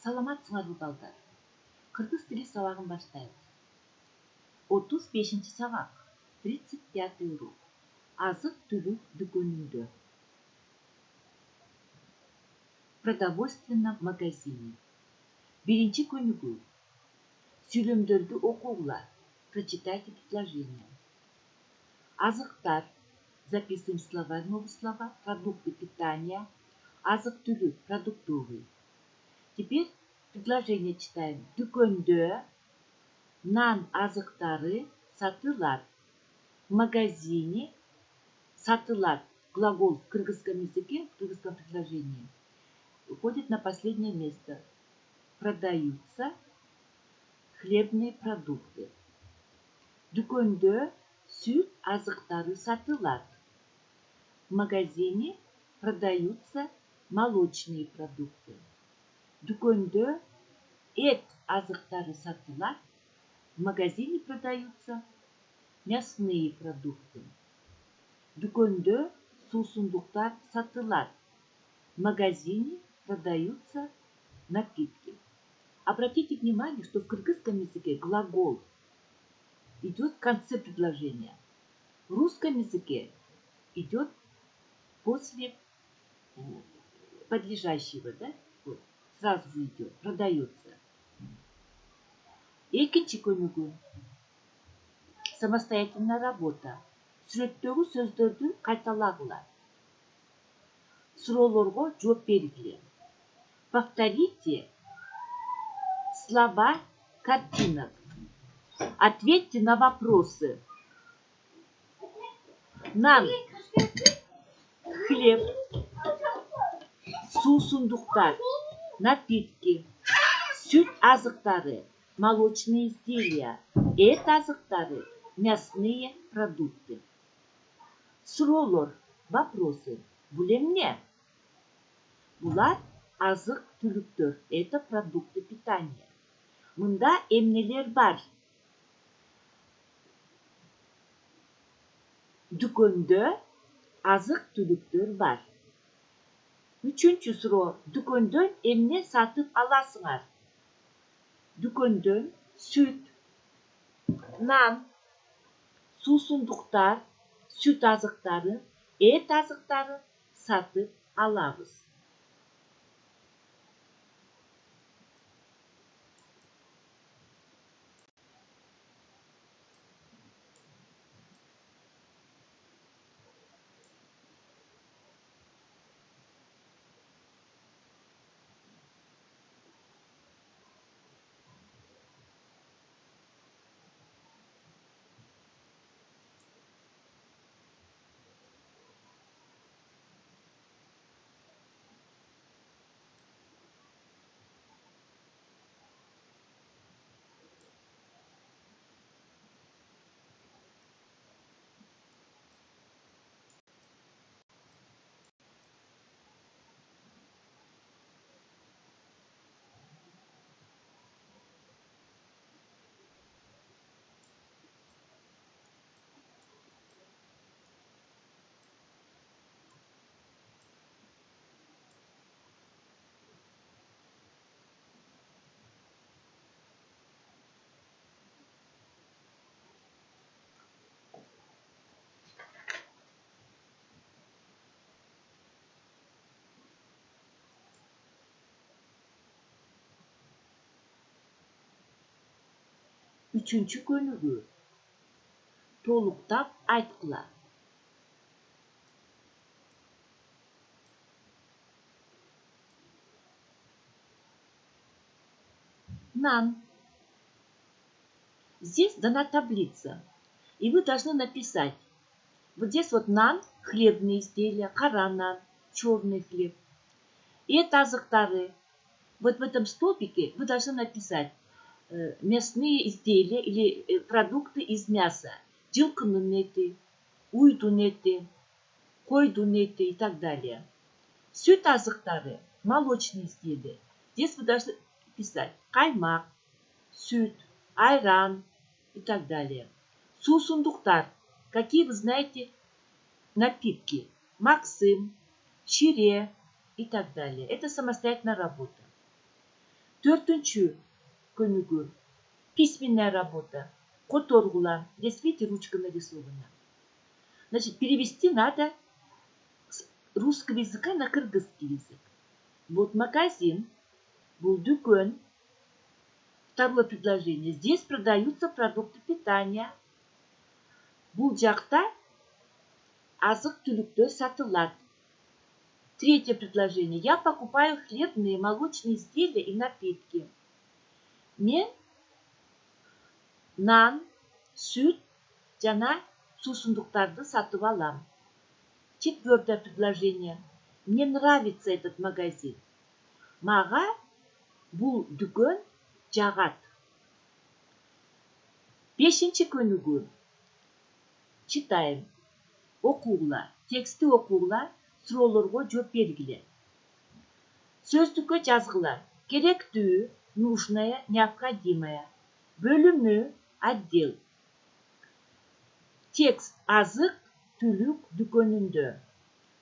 Саламатсыңарбы балдар. Кыргыз тили сабагын баштайбыз. 35-ші сабак. 35-й урок. Азык-түлүк дүкөнүндө. Продовольственном магазине. Биринчи көнүгүү. Сүйлөмдөрдү окугула. Прочитайте предложение. Азыктар. Записываем слова, новые слова. Продукты питания. Азык-түлүк, продуктовый. Теперь предложение читаем. Дүкөндө нан азыктары сатылат. В магазине сатылат. Глагол в кыргызском языке, в кыргызском предложении уходит на последнее место. Продаются хлебные продукты. Дүкөндө сүт азыктары сатылат. В магазине продаются молочные продукты. Дүкөндө эт азыктары сатылат. В магазине продаются мясные продукты. Дүкөндө суусундуктар сатылат. В магазине продаются напитки. Обратите внимание, что в кыргызском языке глагол идет в конце предложения. В русском языке идет после подлежащего, да? Вот, сразу же идет, продается. Экинчи көнүгүү. Самостоятельная работа. Сүрөттөгү сөздөрдү кайталагыла. Суроолорго жооп бергиле. Повторите слова картинок. Ответьте на вопросы. Нан, хлеб, суусундуктар, напитки, сүт азыктары, молочные изделия, эт азыктары, мясные продукты. Суроолор, вопросы. Бул эмне? Булар азык-түлүктөр. Это продукты питания. Мында эмнелер бар? Дүкөндө азык-түлүктөр бар. Үчүнчү суроо. Дүкөндөн эмне сатып аласыңар? Дүкөндөн сүт, нан, суусундуктар, сүт азыктары, эт азыктары сатып алабыз. Үчүнчү көнүгүү. Толуктап айткыла. Нан. Здесь дана таблица, и вы должны написать. Вот здесь вот нан, хлебные изделия, кара нан, черный хлеб. Эт азыктары. Вот в этом столбике вы должны написать мясные изделия или продукты из мяса. Жылкынын эти, уйдун эти, койдун эти и так далее. Сүт азыктары, молочные изделия. Здесь вы должны писать каймак, сүт, айран и так далее. Суусундуктар. Какие вы знаете напитки? Максим, шире и так далее. Это самостоятельная работа. Dördüncü könügü. Письменная работа. Которгула. Здесь, видите, ручка нарисована. Значит, перевести надо с русского языка на кыргызский язык. Вот магазин, был дүкөн. Второе предложение. Здесь продаются продукты питания. Бұл жақта азық-түліктер сатылат. Третье предложение. Я покупаю хлебные, молочные изделия и напитки. Мен нан, süt, жана сусындықтарды сатып алам. Четвертое предложение. Мне нравится этот магазин. Мага бұл дүкөн жагат. Бешинчи көнүгү. Читаем. Окугула. Тексти окугула. Суроолорго жооп бергиле. Сөздүккө жазгыла. Керектүү, нужное, необходимое. Бөлүмү, отдел. Текст азык түлүк дүкөнүндө.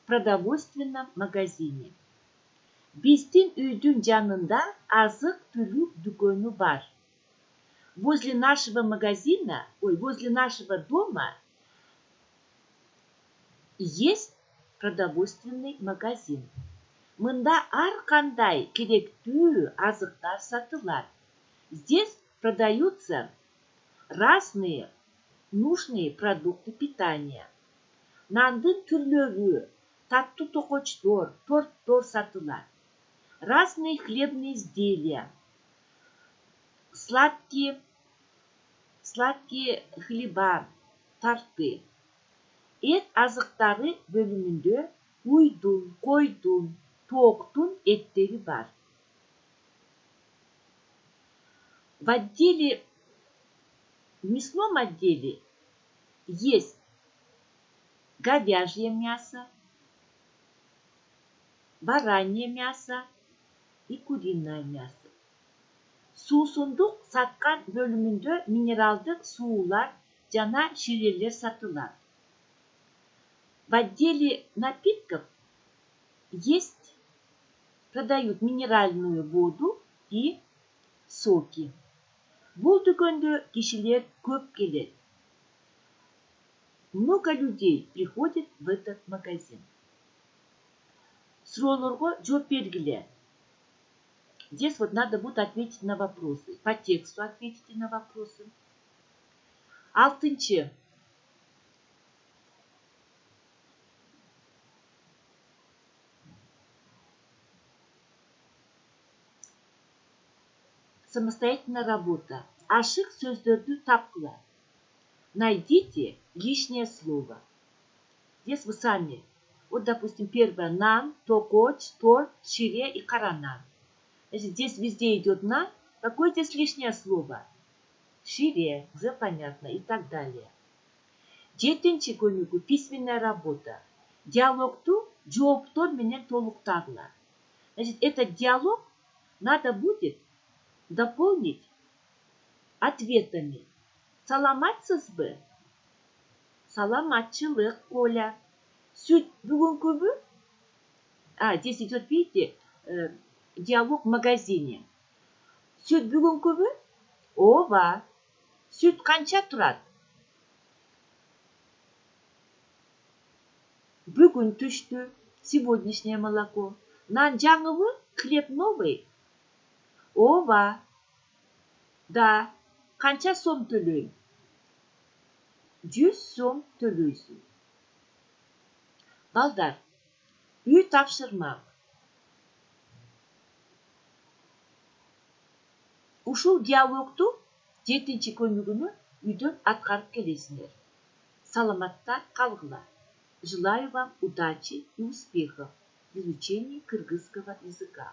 Продовольственном магазине. Биздин үйдүн жанында азык түлүк дүкөнү бар. Возле нашего магазина, возле нашего дома есть продовольственный магазин. Мында ар кандай керектүү азыктар сатылат. Здесь продаются разные нужные продукты питания. Нандын түрлөрү, таттуу токочтор, торттор сатылат. Разные хлебные изделия. Сладкие хлеба, торты. Эт азыктары бөлүмүндө уйдун, койдун, тооктун эттери бар. В мясном отделе есть говяжье мясо, баранье мясо и куриное мясо. Суусундук саткан бөлүмүндө минералдык суулар жана ширелер сатылат. В отделе напитков продают минеральную воду и соки. Бул дүкөндө кишилер көп келет. Много людей приходит в этот магазин. Суроолорго жооп бергиле. Здесь вот надо будет ответить на вопросы. По тексту ответите на вопросы. Алтынчы. Самостоятельная работа. Ашык сөздөрдү тапкыла. Найдите лишнее слово. Здесь вы сами. Вот, допустим, первое. Нан, токоч, торт, шире и каранан. Значит, здесь везде идет нан. Какое здесь лишнее слово? Шире, уже понятно, и так далее. Жетинчи көнүгү. Письменная работа. Диалогту жооптор менен толуктагыла. Значит, этот диалог надо будет дополнить ответами. Саламатсызбы? Саламатчылык, Коля. Сүт бүгүн көбү? Здесь идет, видите, диалог в магазине. Сүт бүгүн көбү? Ооба. Сүт канча турат? Бүгүн түштү. Сегодняшнее молоко. Нан жаңыбы? Хлеб новый? Ооба. Да. Канча сом төлөйм? 100 сом төлөйсүң. Балдар, үй тапшырмак. Ушул диалогту 7-чи көнүгүнү үйдөн аткарып келесиңер. Саламатта калгыла. Желаю вам удачи и успехов в изучении кыргызского языка.